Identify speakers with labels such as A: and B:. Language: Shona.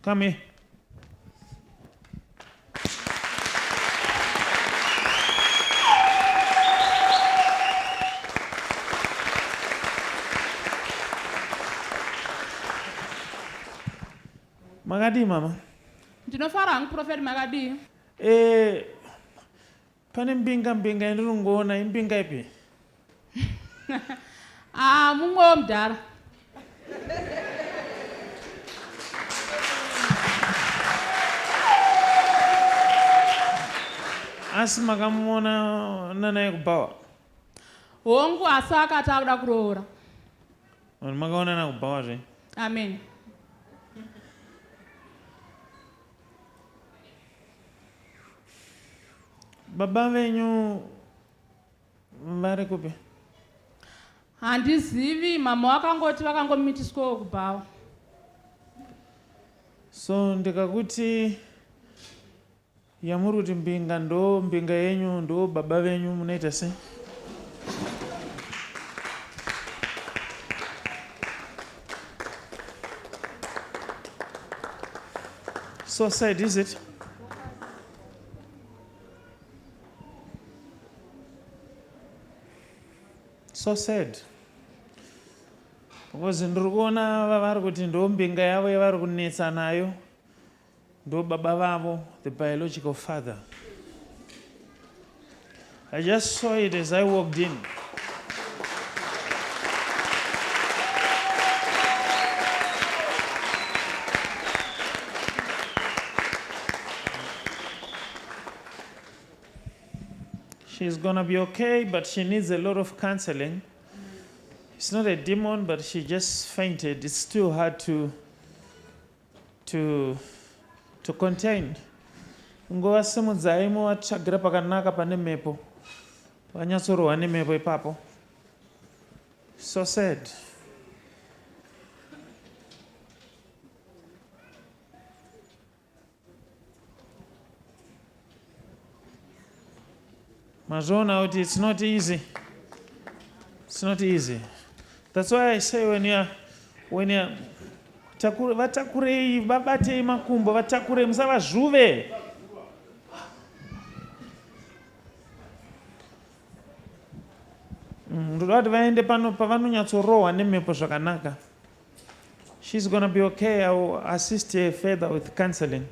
A: Come here. Magadi, mama.
B: Ndinofara hangu Prophet makadi.
A: Pane Mbinga ndinongoona imbinga ipi?
B: Mumwe mudhara.
A: Asi makamuona nanaye kubhawa?
B: Hongu asi akati akuda kuroora.
A: Makaona na kubhawa zve?
B: Amen.
A: Baba venyu vari kupi?
B: Handizivi, mama vakangoti vakangomitiswawo kubhawa.
A: So ndikakuti yamuri kuti Mbinga ndo Mbinga yenyu ndo baba venyu munoita sei? So sad, is it? So sad. Because ndiri kuona vari kuti ndo Mbinga yavo yavari kunetsa nayo ndo baba vavo, the biological father. I just saw it as I walked in. She's gonna be okay, but she needs a lot of counseling. It's not a demon, but she just fainted. It's still hard to contain. Nguva simudzai muvatsvagira pakanaka pane mhepo. Vanyatsorohwa nemhepo ipapo. So sad. Mazvona kuti it's not easy. It's not easy. That's why I say when you're vatakurei, vabatei makumbo, vatakurei, musavazvuve. Ndoda kuti vaende pano pavanonyatsorohwa nemhepo zvakanaka. She's going to be okay. I will assist her further with counseling.